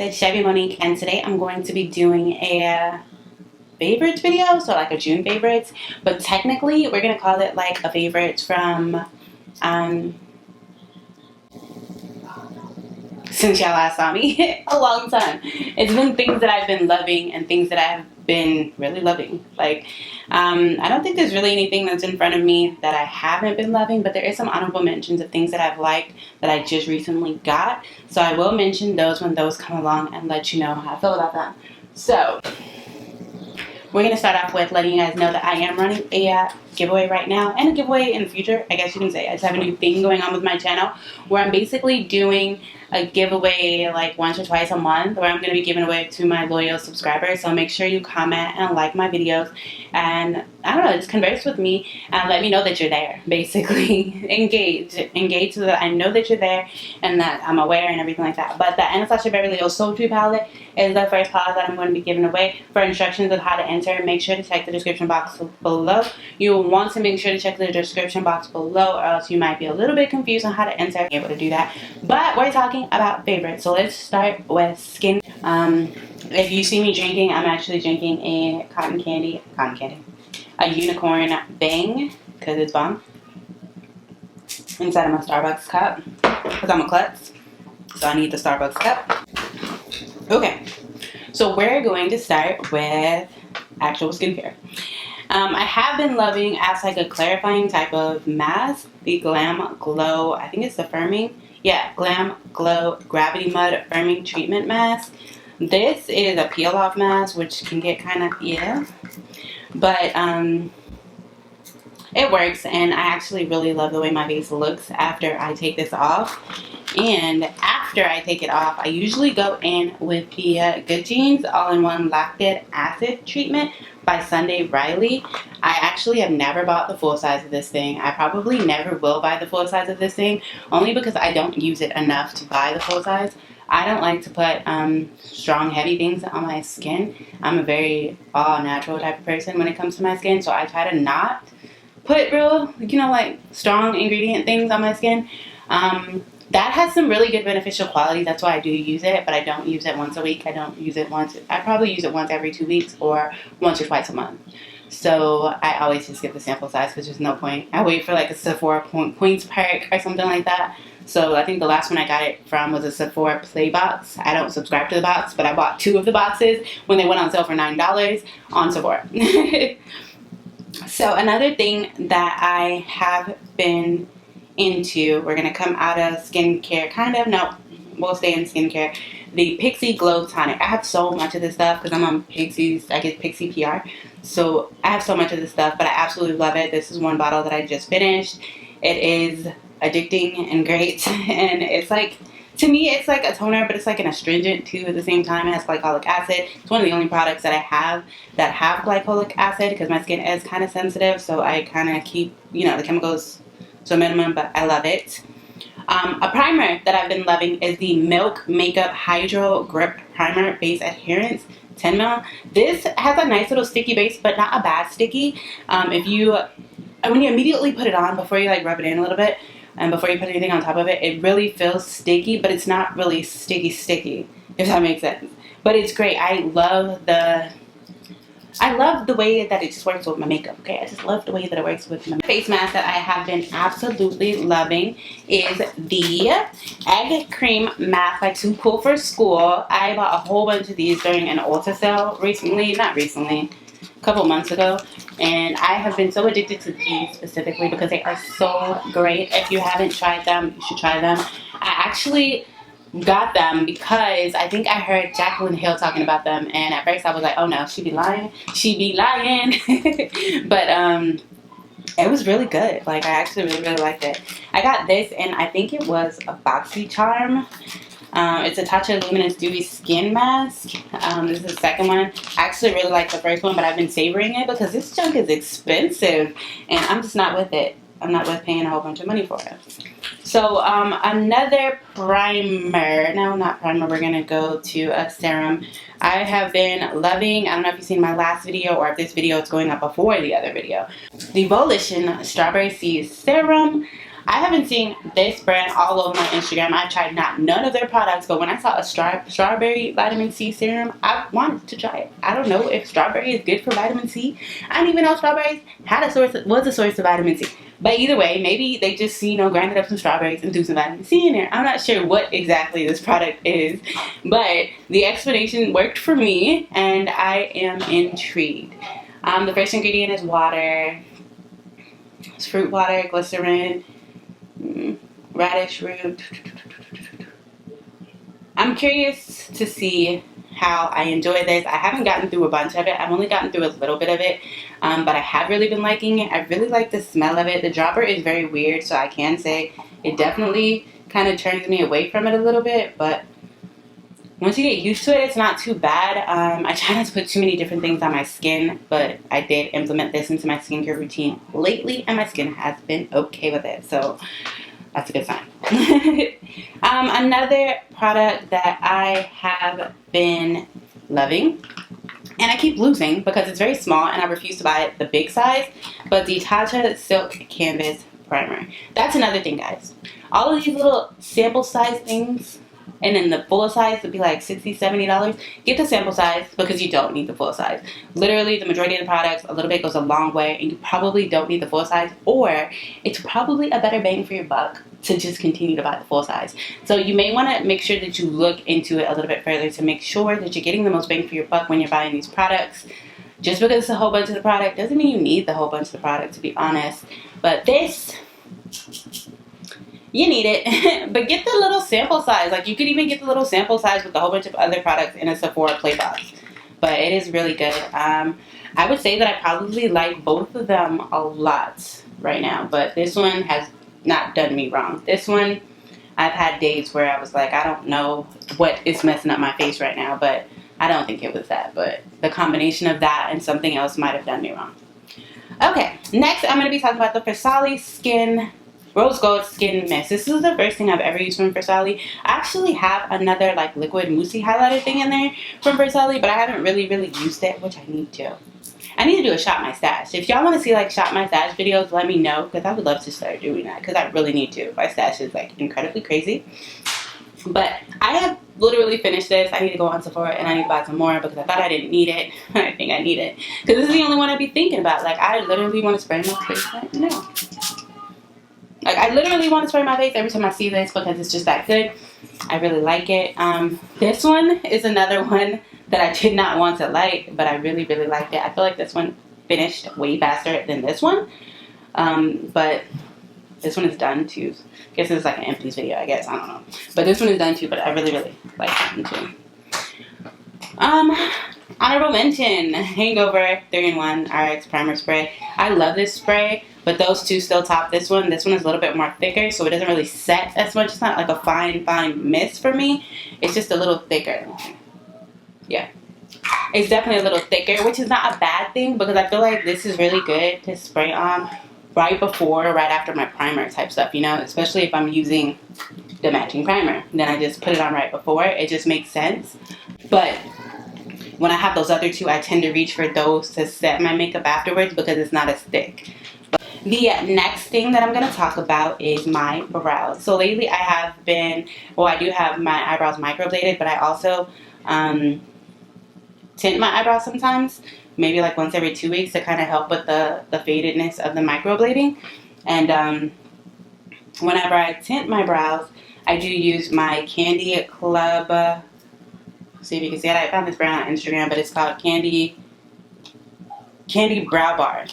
it's Chevy Monique, and today I'm going to be doing a favorites video, so like a June favorites, but technically we're gonna call it like a favorites from since y'all last saw me a long time. It's been things that I've been loving and things that I've been really loving. Like I don't think there's really anything that's in front of me that I haven't been loving, but there is some honorable mentions of things that I've liked that I just recently got, so I will mention those when those come along and let you know how I feel about them. So we're going to start off with letting you guys know that I am running a giveaway right now, and a giveaway in the future, I guess you can say. I just have a new thing going on with my channel where I'm basically doing a giveaway like once or twice a month, where I'm going to be giving away to my loyal subscribers. So make sure you comment and like my videos, and I don't know, just converse with me and let me know that you're there. Basically engage so that I know that you're there and that I'm aware and everything like that. But the Anastasia Beverly Sultry palette is the first palette that I'm going to be giving away. For instructions of how to enter, make sure to check the description box below. You will want to make sure to check the description box below, or else you might be a little bit confused on how to enter. Be able to do that. But we're talking about favorites, so let's start with skin. If you see me drinking, I'm actually drinking a a unicorn bang, because it's bomb, inside of my Starbucks cup, because I'm a klutz, so I need the Starbucks cup. Okay, so we're going to start with actual skincare. I have been loving, as like a clarifying type of mask, the Glam Glow, I think it's the firming, yeah, Glam Glow Gravity Mud Firming Treatment Mask. This is a peel off mask, which can get kind of, yeah, but it works, and I actually really love the way my face looks after I take this off. And after I take it off, I usually go in with the Good Genes All-in-One Lactic Acid Treatment by Sunday Riley. I actually have never bought the full size of this thing. I probably never will buy the full size of this thing, only because I don't use it enough to buy the full size. I don't like to put strong, heavy things on my skin. I'm a very all-natural type of person when it comes to my skin, so I try to not put real, you know, like strong ingredient things on my skin. That has some really good beneficial qualities. That's why I do use it, but I don't use it once a week. I don't use it once. I probably use it once every 2 weeks or once or twice a month. So I always just get the sample size because there's no point. I wait for like a Sephora Points Perk or something like that. So I think the last one I got it from was a Sephora Play Box. I don't subscribe to the box, but I bought 2 of the boxes when they went on sale for $9 on Sephora. So another thing that I have been into, we're going to come out of skincare, kind of, no, we'll stay in skincare, the Pixie Glow Tonic. I have so much of this stuff because I'm on Pixie's, I get Pixie PR, so I have so much of this stuff, but I absolutely love it. This is one bottle that I just finished. It is addicting and great, and it's like, to me, it's like a toner, but it's like an astringent too at the same time. It has glycolic acid. It's one of the only products that I have that have glycolic acid because my skin is kind of sensitive, so I kind of keep, you know, the chemicals to a minimum, but I love it. A primer that I've been loving is the Milk Makeup Hydro Grip Primer Base Adherence 10 ml. This has a nice little sticky base, but not a bad sticky. When you immediately put it on, before you like rub it in a little bit, and before you put anything on top of it, it really feels sticky, but it's not really sticky, if that makes sense. But it's great. I love the way that it just works with my makeup, okay? I just love the way that it works with my face mask that I have been absolutely loving is the Egg Cream Mask by Too Cool for School. I bought a whole bunch of these during an Ulta sale recently, not recently, a couple months ago, and I have been so addicted to these specifically because they are so great. If you haven't tried them, you should try them. I actually got them because I think I heard Jaclyn Hill talking about them, and at first I was like, oh no, she be lying, but it was really good. Like, I actually really liked it. I got this, and I think it was a BoxyCharm. It's a Touch of Luminous Dewy Skin Mask. This is the second one. I actually really like the first one, but I've been savoring it because this junk is expensive, and I'm just not with it. I'm not with paying a whole bunch of money for it. So another primer, no, not primer, we're going to go to a serum. I have been loving, I don't know if you've seen my last video or if this video is going up before the other video, the Volition Strawberry Seed Serum. I haven't seen this brand all over my Instagram. I've tried none of their products, but when I saw a strawberry vitamin C serum, I wanted to try it. I don't know if strawberry is good for vitamin C. I didn't even know strawberries was a source of vitamin C. But either way, maybe they just, grinded up some strawberries and threw some vitamin C in there. I'm not sure what exactly this product is, but the explanation worked for me, and I am intrigued. The first ingredient is water. It's fruit water, glycerin, radish root. I'm curious to see how I enjoy this. I haven't gotten through a bunch of it. I've only gotten through a little bit of it, but I have really been liking it. I really like the smell of it. The dropper is very weird, so I can say it definitely kind of turns me away from it a little bit, but once you get used to it, it's not too bad. I try not to put too many different things on my skin, but I did implement this into my skincare routine lately, and my skin has been okay with it, so that's a good sign. Another product that I have been loving, and I keep losing because it's very small and I refuse to buy it the big size, but the Tatcha Silk Canvas Primer. That's another thing, guys. All of these little sample size things, and then the full size would be like $60, $70. Get the sample size because you don't need the full size. Literally, the majority of the products, a little bit goes a long way, and you probably don't need the full size, or it's probably a better bang for your buck to just continue to buy the full size. So you may want to make sure that you look into it a little bit further to make sure that you're getting the most bang for your buck when you're buying these products. Just because it's a whole bunch of the product doesn't mean you need the whole bunch of the product, to be honest. But this, you need it. But get the little sample size. Like, you could even get the little sample size with a whole bunch of other products in a Sephora play box. But it is really good. I would say that I probably like both of them a lot right now. But this one has not done me wrong. This one, I've had days where I was like, I don't know what is messing up my face right now. But I don't think it was that. But the combination of that and something else might have done me wrong. Okay, next I'm going to be talking about the Versali Skin Rose Gold Skin Mist. This is the first thing I've ever used from Versali. I actually have another like liquid moussey highlighter thing in there from Versali, but I haven't really used it, which I need to. I need to do a Shop My Stash. If y'all want to see like Shop My Stash videos, let me know, because I would love to start doing that, because I really need to. My stash is like incredibly crazy. But I have literally finished this. I need to go on Sephora and I need to buy some more because I thought I didn't need it. I think I need it. Because this is the only one I'd be thinking about. Like, I literally want to spray my face right now. Like, I literally want to spray my face every time I see this because it's just that good. I really like it. This one is another one that I did not want to like, but I really liked it. I feel like this one finished way faster than this one. But this one is done too. I guess it's like an empties video, I guess. I don't know. But this one is done too, but I really like that one too. Honorable mention, Hangover 3-in-1 RX Primer Spray. I love this spray, but those two still top this one. This one is a little bit more thicker, so it doesn't really set as much. It's not like a fine mist for me. It's just a little thicker. Yeah. It's definitely a little thicker, which is not a bad thing because I feel like this is really good to spray on right before or right after my primer type stuff, you know, especially if I'm using the matching primer. Then I just put it on right before. It just makes sense. But when I have those other two, I tend to reach for those to set my makeup afterwards because it's not as thick. The next thing that I'm going to talk about is my brows. So lately I have been, well, I do have my eyebrows microbladed, but I also tint my eyebrows sometimes, maybe like once every 2 weeks to kind of help with the fadedness of the microblading. And whenever I tint my brows, I do use my Candy Club, see if you can see it. I found this brand on Instagram, but it's called Candy Brow Bar.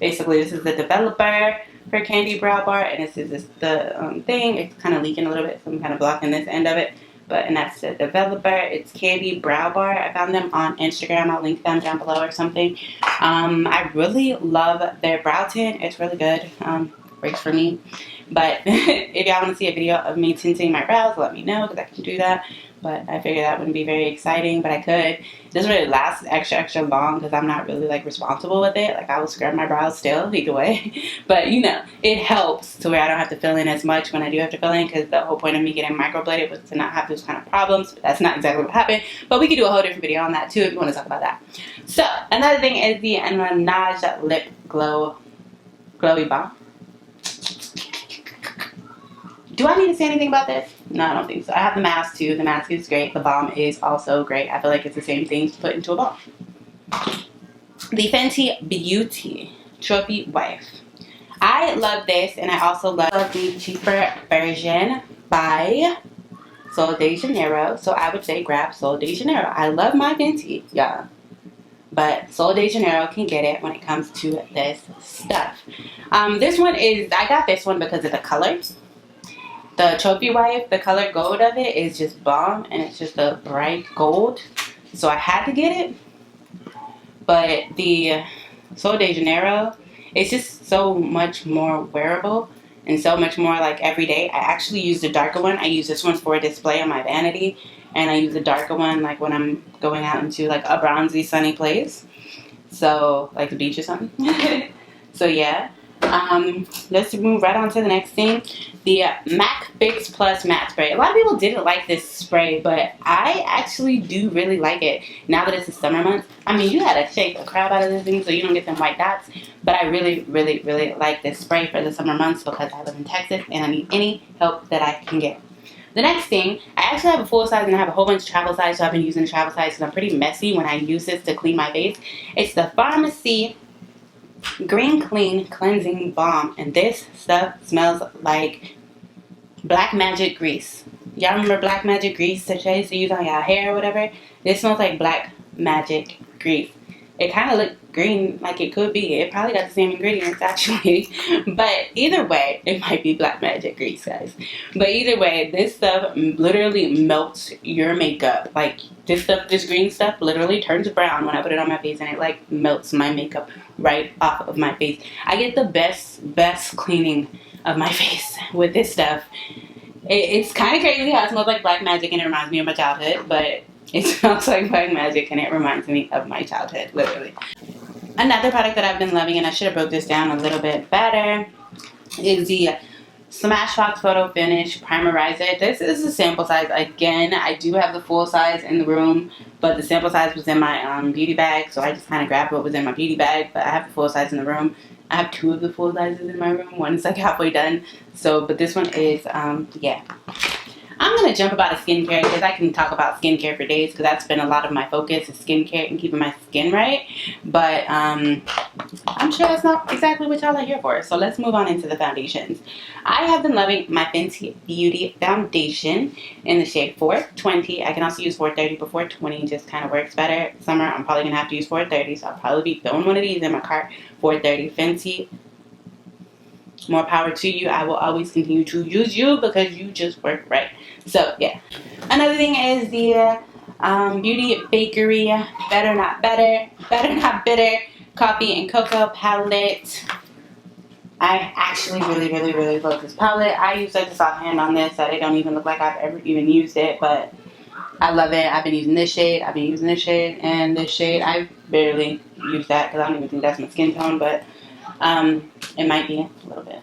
Basically, this is the developer for Candy Brow Bar, and this is the thing. It's kind of leaking a little bit, so I'm kind of blocking this end of it. And that's the developer. It's Candy Brow Bar. I found them on Instagram. I'll link them down below or something. I really love their brow tint. It's really good. Works for me. But if y'all want to see a video of me tinting my brows, let me know because I can do that. But I figured that wouldn't be very exciting, but I could. It doesn't really last extra long because I'm not really like responsible with it. Like, I will scrub my brows still either way. But you know, it helps to where I don't have to fill in as much when I do have to fill in, because the whole point of me getting microbladed was to not have those kind of problems. But that's not exactly what happened. But we could do a whole different video on that too if you want to talk about that. So another thing is the Anastasia Lip Glowy Balm. Do I need to say anything about this? No, I don't think so. I have the mask too. The mask is great. The balm is also great. I feel like it's the same thing to put into a balm. The Fenty Beauty Trophy Wife. I love this, and I also love the cheaper version by Sol de Janeiro. So I would say grab Sol de Janeiro. I love my Fenty, y'all. But Sol de Janeiro can get it when it comes to this stuff. This one is, I got this one because of the color. The Trophy Wife, the color gold of it is just bomb, and it's just a bright gold. So I had to get it. But the Sol de Janeiro, it's just so much more wearable and so much more like everyday. I actually use the darker one. I use this one for a display on my vanity, and I use the darker one like when I'm going out into like a bronzy sunny place, so like the beach or something. So yeah, let's move right on to the next thing. The MAC Fix Plus Matte Spray. A lot of people didn't like this spray, but I actually do really like it now that it's the summer months. I mean, you gotta shake the crap out of this thing so you don't get them white dots, but I really, really, really like this spray for the summer months because I live in Texas and I need any help that I can get. The next thing, I actually have a full size and I have a whole bunch of travel size, so I've been using the travel size because I'm pretty messy when I use this to clean my face. It's the Pharmacy Green Clean Cleansing Balm, and this stuff smells like Black Magic Grease. Y'all remember Black Magic Grease that you used to use on your hair or whatever? This smells like Black Magic Grease. It kind of looked green like it could be. It probably got the same ingredients actually. But either way, it might be Black Magic Grease, guys. But either way, this stuff literally melts your makeup. Like this stuff, this green stuff literally turns brown when I put it on my face, and it like melts my makeup right off of my face. I get the best cleaning of my face with this stuff. It's kind of crazy how it smells like black magic and it reminds me of my childhood, but it smells like black magic and it reminds me of my childhood, literally. Another product that I've been loving, and I should have broke this down a little bit better, is the Smashbox Photo Finish Primerizer. This is a sample size. Again, I do have the full size in the room, but the sample size was in my beauty bag, so I just kind of grabbed what was in my beauty bag, but I have the full size in the room. I have two of the full sizes in my room. One is like halfway done. So, but this one is, yeah. I'm going to jump about a skincare because I can talk about skincare for days because that's been a lot of my focus is skincare and keeping my skin right. But I'm sure that's not exactly what y'all are here for. So let's move on into the foundations. I have been loving my Fenty Beauty Foundation in the shade 420. I can also use 430, but 420 just kind of works better. Summer, I'm probably going to have to use 430, so I'll probably be throwing one of these in my cart. 430 Fenty. More power to you. I will always continue to use you because you just work right. So yeah. Another thing is the Beauty Bakery Better Not Better, Better Not Bitter Coffee and Cocoa palette. I actually really love this palette. I use such a soft hand on this that it don't even look like I've ever even used it, but I love it. I've been using this shade, I've been using this shade, and this shade. I barely use that because I don't even think that's my skin tone, but it might be a little bit.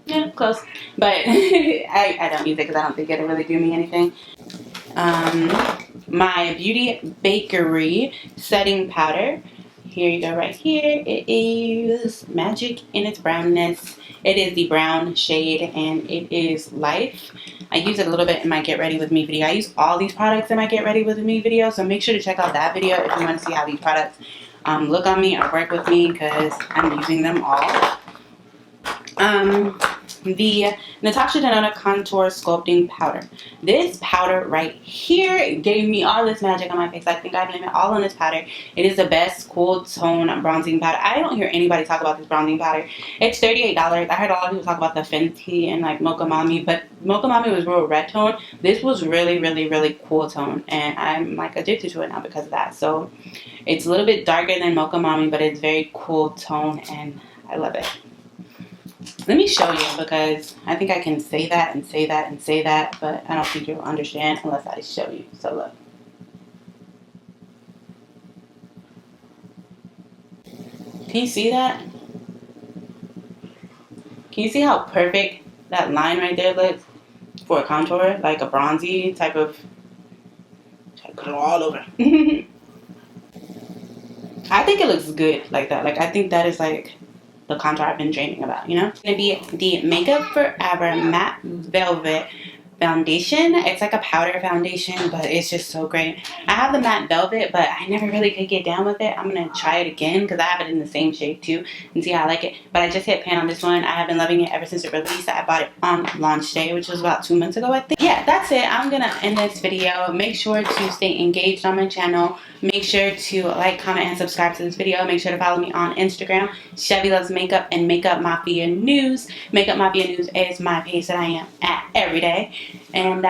Yeah, close. But I don't use it because I don't think it'll really do me anything. My Beauty Bakery setting powder. Here you go right here. It is Magic in its brownness. It is the brown shade and it is Life. I use it a little bit in my Get Ready With Me video. I use all these products in my Get Ready With Me video, so make sure to check out that video if you want to see how these products look on me or work with me because I'm using them all. The Natasha Denona Contour Sculpting Powder. This powder right here gave me all this magic on my face. I think I blame it all on this powder. It is the best cool tone bronzing powder. I don't hear anybody talk about this bronzing powder. It's $38. I heard a lot of people talk about the Fenty and like Mocha Mami, but Mocha Mami was real red tone. This was really cool tone, and I'm like addicted to it now because of that. So it's a little bit darker than Mocha Mami, but it's very cool tone, and I love it. Let me show you because I think I can say that and say that and say that, but I don't think you'll understand unless I show you. So look. Can you see that? Can you see how perfect that line right there looks for a contour? Like a bronzy type of... I put it all over. I think it looks good like that. Like I think that is like the contour I've been dreaming about, you know? It's going to be the Makeup Forever Matte Velvet foundation. It's like a powder foundation, but it's just so great. I have the matte velvet, but I never really could get down with it. I'm gonna try it again because I have it in the same shade too and see how I like it. But I just hit pan on this one. I have been loving it ever since it released. I bought it on launch day, which was about 2 months ago, I think. Yeah, that's it. I'm gonna end this video. Make sure to stay engaged on my channel. Make sure to like, comment, and subscribe to this video. Make sure to follow me on Instagram, Chevy Loves Makeup, and Makeup Mafia News. Makeup Mafia News is my page that I am at every day. And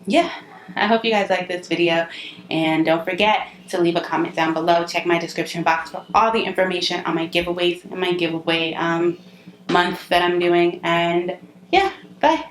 yeah, I hope you guys like this video, and don't forget to leave a comment down below. Check my description box for all the information on my giveaways and my giveaway month that I'm doing. And yeah, bye.